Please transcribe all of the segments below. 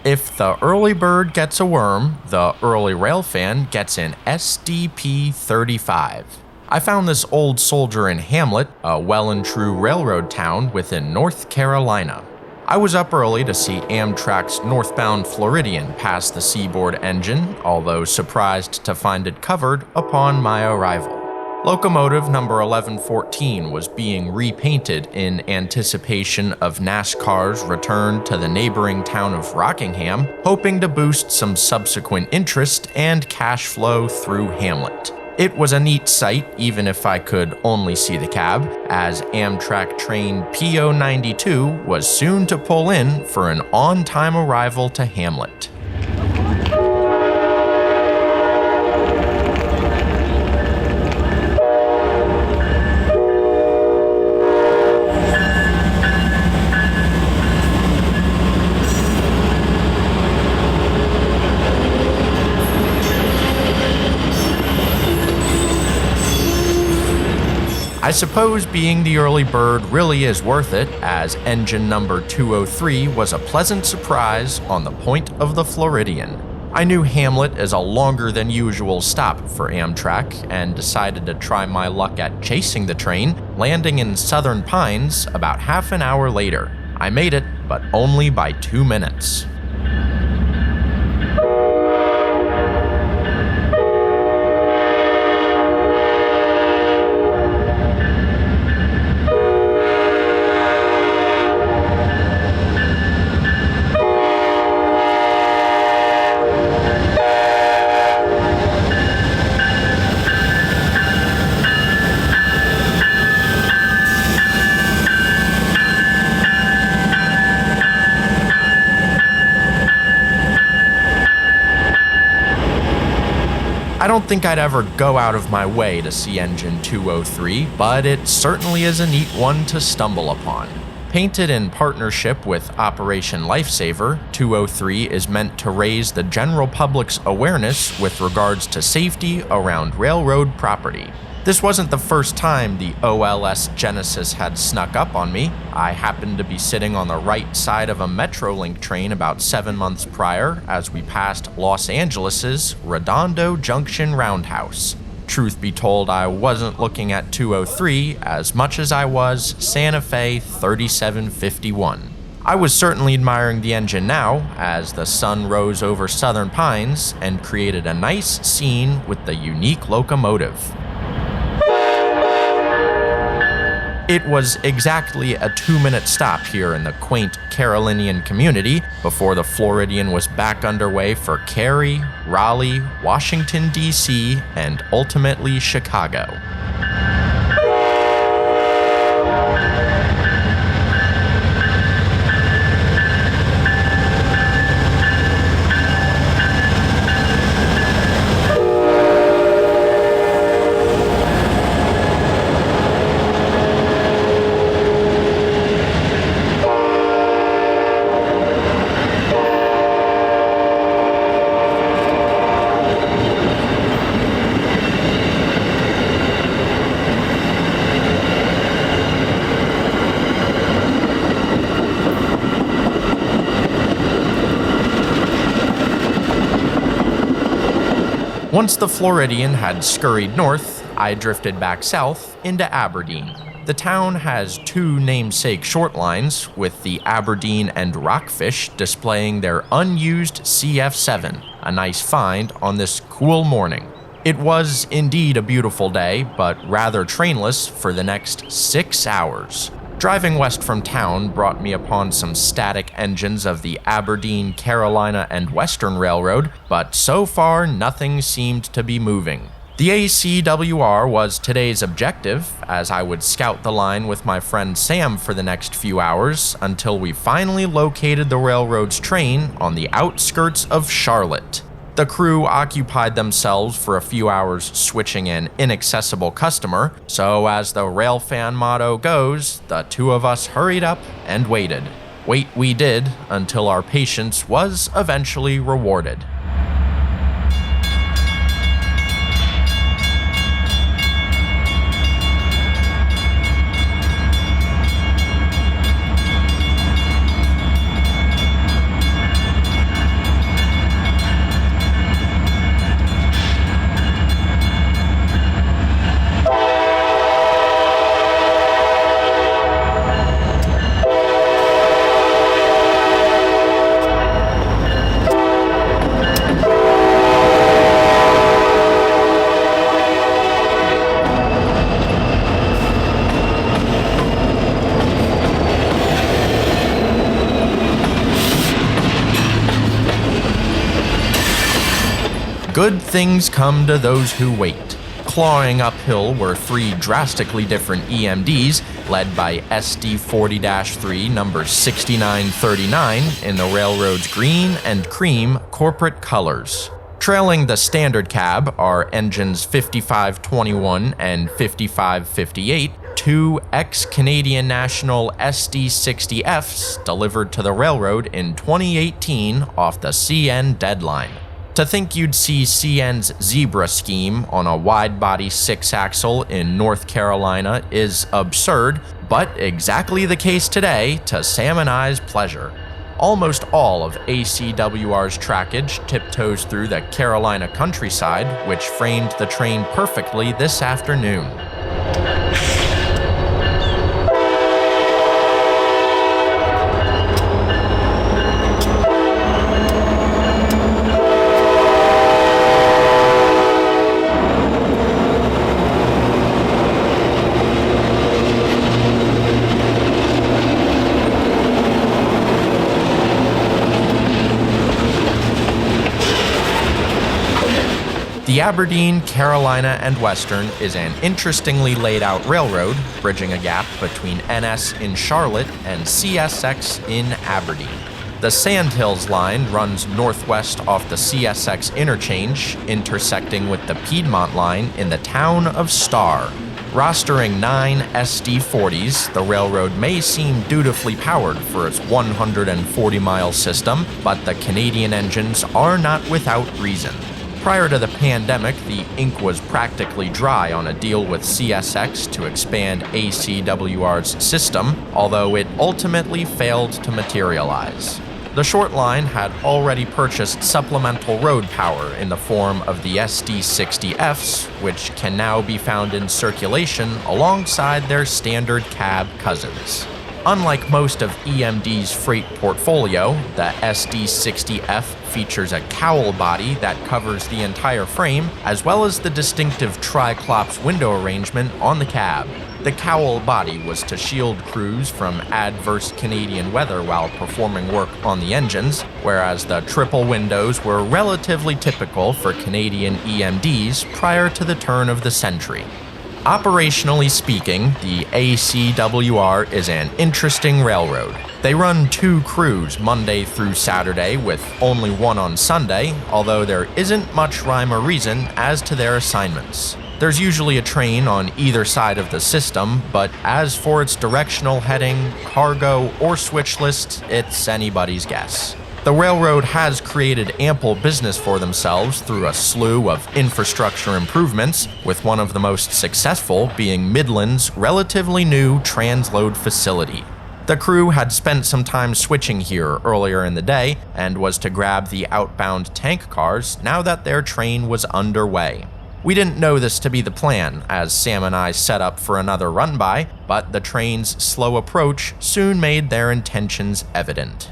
If the early bird gets a worm, the early railfan gets an SDP35. I found this old soldier in Hamlet, a well and true railroad town within North Carolina. I was up early to see Amtrak's northbound Floridian pass the Seaboard engine, although surprised to find it covered upon my arrival. Locomotive number 1114 was being repainted in anticipation of NASCAR's return to the neighboring town of Rockingham, hoping to boost some subsequent interest and cash flow through Hamlet. It was a neat sight, even if I could only see the cab, as Amtrak train PO92 was soon to pull in for an on-time arrival to Hamlet. I suppose being the early bird really is worth it, as engine number 203 was a pleasant surprise on the point of the Floridian. I knew Hamlet is a longer than usual stop for Amtrak and decided to try my luck at chasing the train, landing in Southern Pines about half an hour later. I made it, but only by 2 minutes. I don't think I'd ever go out of my way to see engine 203, but it certainly is a neat one to stumble upon. Painted in partnership with Operation Lifesaver, 203 is meant to raise the general public's awareness with regards to safety around railroad property. This wasn't the first time the OLS Genesis had snuck up on me. I happened to be sitting on the right side of a Metrolink train about 7 months prior as we passed Los Angeles' Redondo Junction Roundhouse. Truth be told, I wasn't looking at 203 as much as I was Santa Fe 3751. I was certainly admiring the engine now, as the sun rose over Southern Pines and created a nice scene with the unique locomotive. It was exactly a 2-minute stop here in the quaint Carolinian community before the Floridian was back underway for Cary, Raleigh, Washington, D.C., and ultimately Chicago. Once the Floridian had scurried north, I drifted back south into Aberdeen. The town has 2 namesake short lines, with the Aberdeen and Rockfish displaying their unused CF7, a nice find on this cool morning. It was indeed a beautiful day, but rather trainless for the next 6 hours. Driving west from town brought me upon some static engines of the Aberdeen, Carolina, and Western Railroad, but so far nothing seemed to be moving. The ACWR was today's objective, as I would scout the line with my friend Sam for the next few hours until we finally located the railroad's train on the outskirts of Charlotte. The crew occupied themselves for a few hours switching an inaccessible customer, so as the Railfan motto goes, the 2 of us hurried up and waited. Wait we did until our patience was eventually rewarded. good things come to those who wait. Clawing uphill were three drastically different EMDs, led by SD40-3 number 6939 in the railroad's green and cream corporate colors. Trailing the standard cab are engines 5521 and 5558, two ex-Canadian National SD60F's delivered to the railroad in 2018 off the CN deadline. To think you'd see CN's Zebra scheme on a wide-body six-axle in North Carolina is absurd, but exactly the case today to Sam and I's pleasure. Almost all of ACWR's trackage tiptoes through the Carolina countryside, which framed the train perfectly this afternoon. The Aberdeen, Carolina, and Western is an interestingly laid out railroad, bridging a gap between NS in Charlotte and CSX in Aberdeen. The Sandhills line runs northwest off the CSX interchange, intersecting with the Piedmont line in the town of Star. Rostering 9 SD40s, the railroad may seem dutifully powered for its 140-mile system, but the Canadian engines are not without reason. Prior to the pandemic, the ink was practically dry on a deal with CSX to expand ACWR's system, although it ultimately failed to materialize. The short line had already purchased supplemental road power in the form of the SD60F's, which can now be found in circulation alongside their standard cab cousins. Unlike most of EMD's freight portfolio, the SD60F features a cowl body that covers the entire frame, as well as the distinctive triclops window arrangement on the cab. The cowl body was to shield crews from adverse Canadian weather while performing work on the engines, whereas the triple windows were relatively typical for Canadian EMDs prior to the turn of the century. Operationally speaking, the ACWR is an interesting railroad. They run 2 crews Monday through Saturday with only one on Sunday, although there isn't much rhyme or reason as to their assignments. There's usually a train on either side of the system, but as for its directional heading, cargo, or switch list, it's anybody's guess. The railroad has created ample business for themselves through a slew of infrastructure improvements, with one of the most successful being Midland's relatively new transload facility. The crew had spent some time switching here earlier in the day and was to grab the outbound tank cars now that their train was underway. We didn't know this to be the plan as Sam and I set up for another run-by, but the train's slow approach soon made their intentions evident.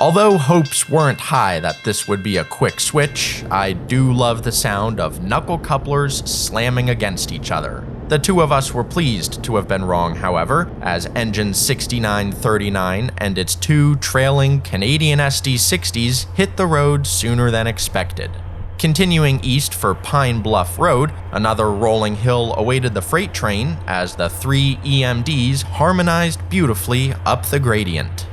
Although hopes weren't high that this would be a quick switch, I do love the sound of knuckle couplers slamming against each other. The two of us were pleased to have been wrong, however, as engine 6939 and its two trailing Canadian SD60s hit the road sooner than expected. Continuing east for Pine Bluff Road, another rolling hill awaited the freight train as the three EMDs harmonized beautifully up the gradient.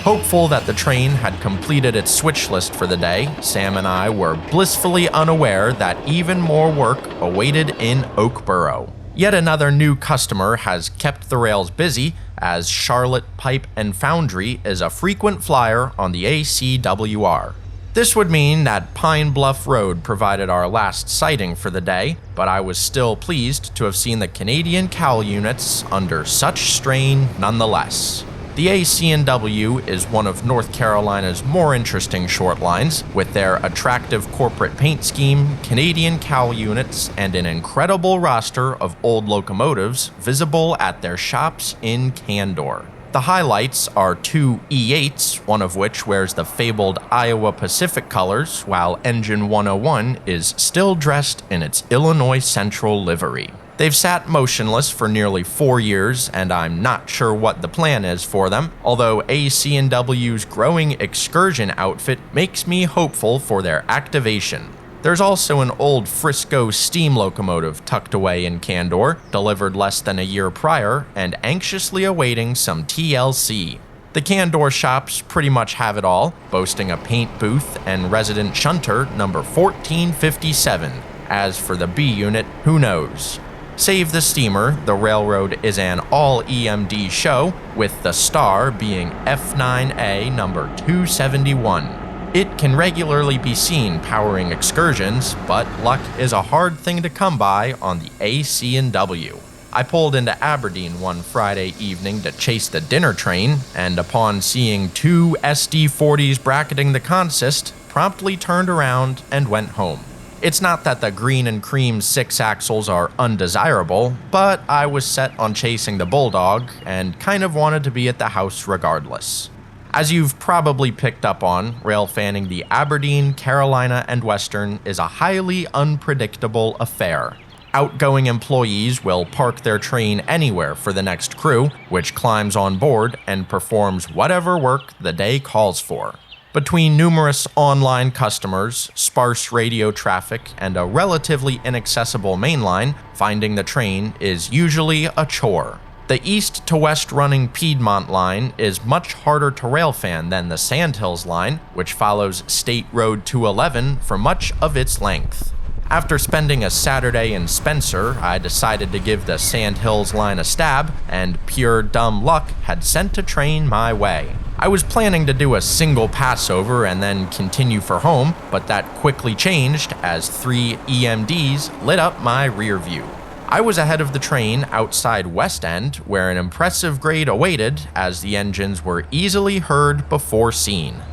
Hopeful that the train had completed its switch list for the day, Sam and I were blissfully unaware that even more work awaited in Oakboro. Yet another new customer has kept the rails busy, as Charlotte Pipe and Foundry is a frequent flyer on the ACWR. This would mean that Pine Bluff Road provided our last sighting for the day, but I was still pleased to have seen the Canadian Cowl units under such strain nonetheless. The ACW is one of North Carolina's more interesting short lines, with their attractive corporate paint scheme, Canadian Cowl units, and an incredible roster of old locomotives visible at their shops in Candor. The highlights are two E8s, one of which wears the fabled Iowa Pacific colors, while Engine 101 is still dressed in its Illinois Central livery. They've sat motionless for nearly 4 years, and I'm not sure what the plan is for them, although ACW's growing excursion outfit makes me hopeful for their activation. There's also an old Frisco steam locomotive tucked away in Candor, delivered less than a year prior, and anxiously awaiting some TLC. The Candor shops pretty much have it all, boasting a paint booth and resident shunter number 1457. As for the B unit, who knows? Save the steamer, the railroad is an all-EMD show, with the star being F9A number 271. It can regularly be seen powering excursions, but luck is a hard thing to come by on the AC&W. I pulled into Aberdeen one Friday evening to chase the dinner train, and upon seeing two SD40s bracketing the consist, promptly turned around and went home. It's not that the green and cream 6-axles are undesirable, but I was set on chasing the Bulldog and kind of wanted to be at the house regardless. As you've probably picked up on, railfanning the Aberdeen, Carolina, and Western is a highly unpredictable affair. Outgoing employees will park their train anywhere for the next crew, which climbs on board and performs whatever work the day calls for. Between numerous online customers, sparse radio traffic, and a relatively inaccessible mainline, finding the train is usually a chore. The east to west running Piedmont line is much harder to railfan than the Sandhills line, which follows State Road 211 for much of its length. After spending a Saturday in Spencer, I decided to give the Sandhills line a stab, and pure dumb luck had sent a train my way. I was planning to do a single passover and then continue for home, but that quickly changed as 3 EMDs lit up my rear view. I was ahead of the train outside West End, where an impressive grade awaited as the engines were easily heard before seen.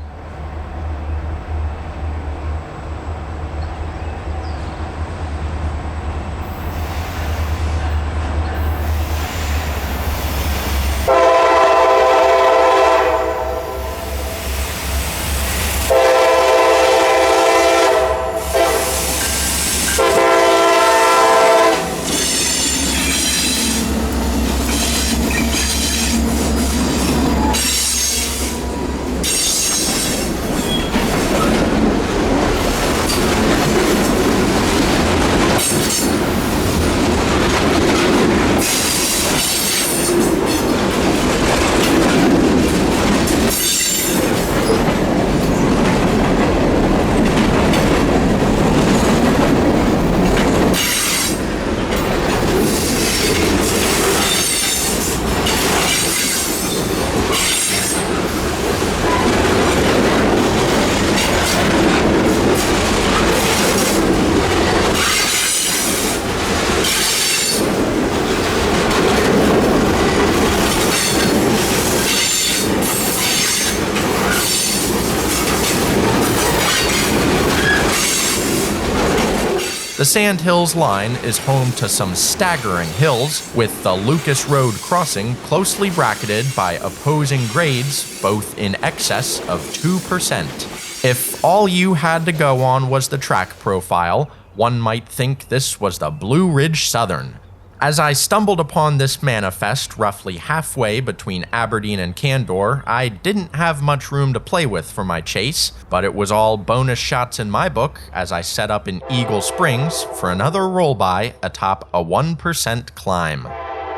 The Sandhills line is home to some staggering hills, with the Lucas Road crossing closely bracketed by opposing grades, both in excess of 2%. If all you had to go on was the track profile, one might think this was the Blue Ridge Southern. As I stumbled upon this manifest roughly halfway between Aberdeen and Candor, I didn't have much room to play with for my chase, but it was all bonus shots in my book as I set up in Eagle Springs for another roll-by atop a 1% climb.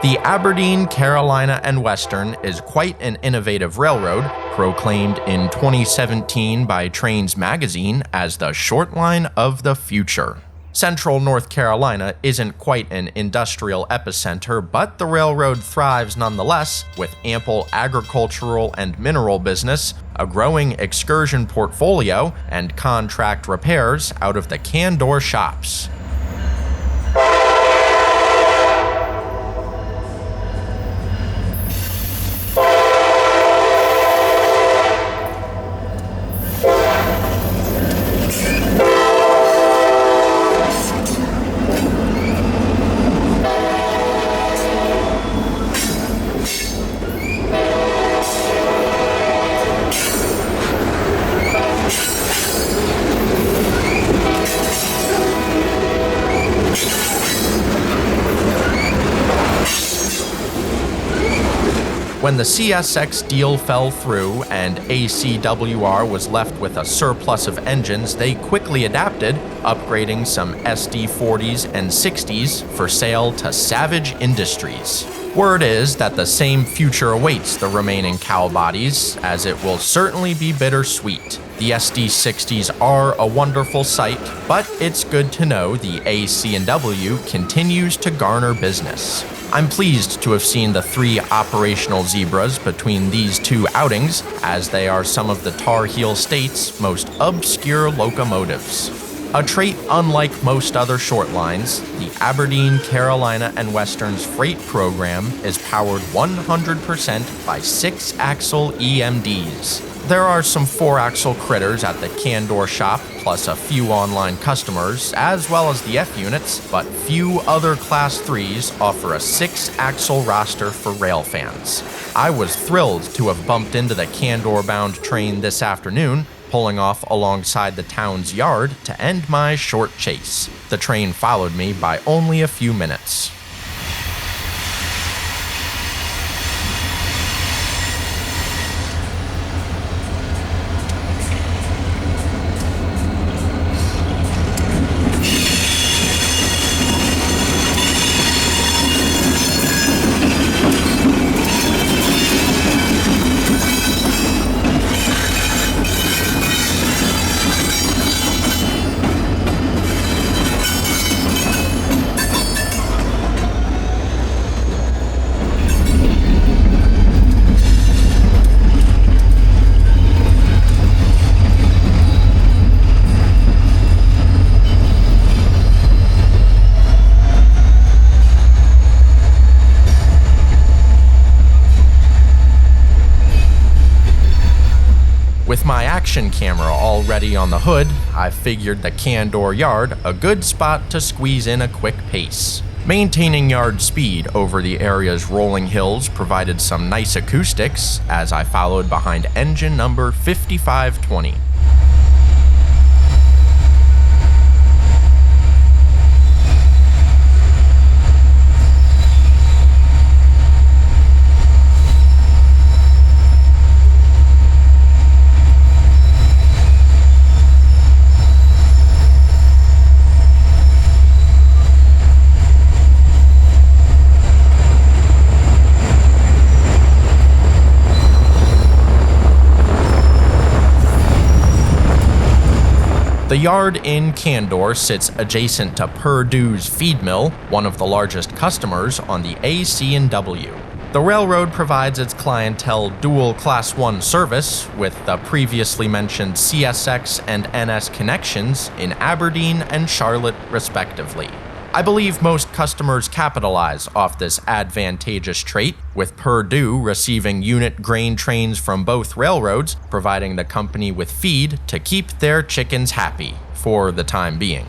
The Aberdeen, Carolina and Western is quite an innovative railroad, proclaimed in 2017 by Trains magazine as the short line of the future. Central North Carolina isn't quite an industrial epicenter, but the railroad thrives nonetheless, with ample agricultural and mineral business, a growing excursion portfolio, and contract repairs out of the Candor shops. When the CSX deal fell through and ACWR was left with a surplus of engines, they quickly adapted, upgrading some SD40s and 60s for sale to Savage Industries. Word is that the same future awaits the remaining Cowl bodies, as it will certainly be bittersweet. The SD60s are a wonderful sight, but it's good to know the AC&W continues to garner business. I'm pleased to have seen the 3 operational Zebras between these 2 outings, as they are some of the Tar Heel State's most obscure locomotives. A trait unlike most other short lines, the Aberdeen, Carolina and Western's freight program is powered 100% by 6-axle EMDs. There are some 4-axle critters at the Candor shop, plus a few online customers, as well as the F units, but few other Class 3s offer a 6-axle roster for rail fans. I was thrilled to have bumped into the Candor-bound train this afternoon, pulling off alongside the town's yard to end my short chase. The train followed me by only a few minutes. With my action camera already on the hood, I figured the Candor yard a good spot to squeeze in a quick pace. Maintaining yard speed over the area's rolling hills provided some nice acoustics as I followed behind engine number 5520. The yard in Candor sits adjacent to Purdue's feed mill, one of the largest customers on the AC&W. The railroad provides its clientele dual Class 1 service with the previously mentioned CSX and NS connections in Aberdeen and Charlotte, respectively. I believe most customers capitalize off this advantageous trait, with Purdue receiving unit grain trains from both railroads, providing the company with feed to keep their chickens happy for the time being.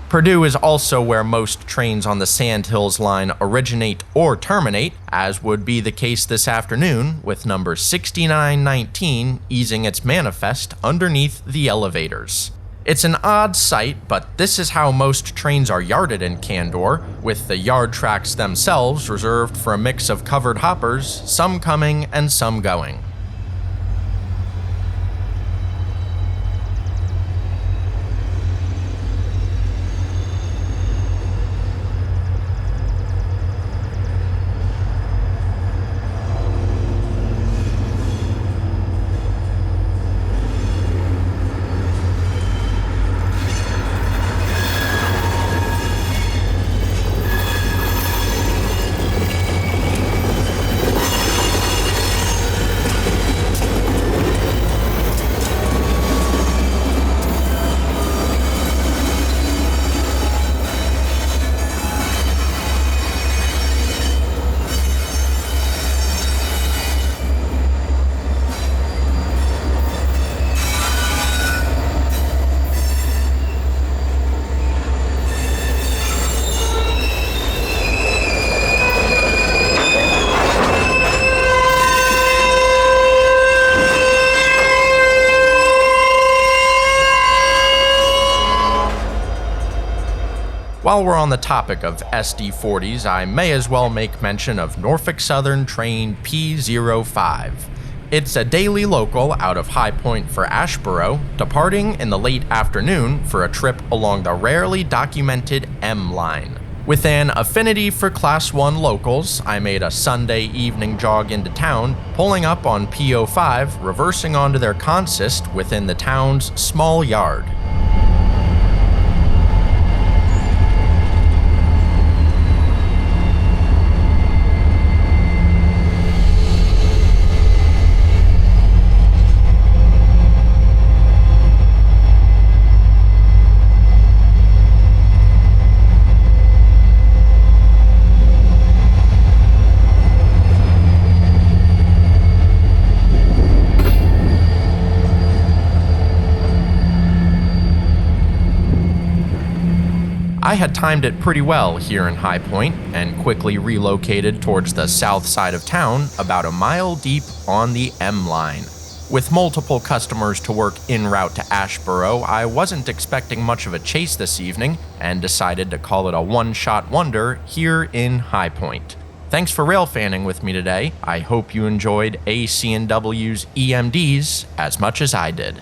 Purdue is also where most trains on the Sandhills line originate or terminate, as would be the case this afternoon, with number 6919 easing its manifest underneath the elevators. It's an odd sight, but this is how most trains are yarded in Candor, with the yard tracks themselves reserved for a mix of covered hoppers, some coming and some going. While we're on the topic of SD40s, I may as well make mention of Norfolk Southern train P05. It's a daily local out of High Point for Ashboro, departing in the late afternoon for a trip along the rarely documented M line. With an affinity for Class 1 locals, I made a Sunday evening jog into town, pulling up on P05, reversing onto their consist within the town's small yard. I had timed it pretty well here in High Point and quickly relocated towards the south side of town, about a mile deep on the M line. With multiple customers to work en route to Ashboro, I wasn't expecting much of a chase this evening and decided to call it a one-shot wonder here in High Point. Thanks for railfanning with me today. I hope you enjoyed ACW's EMDs as much as I did.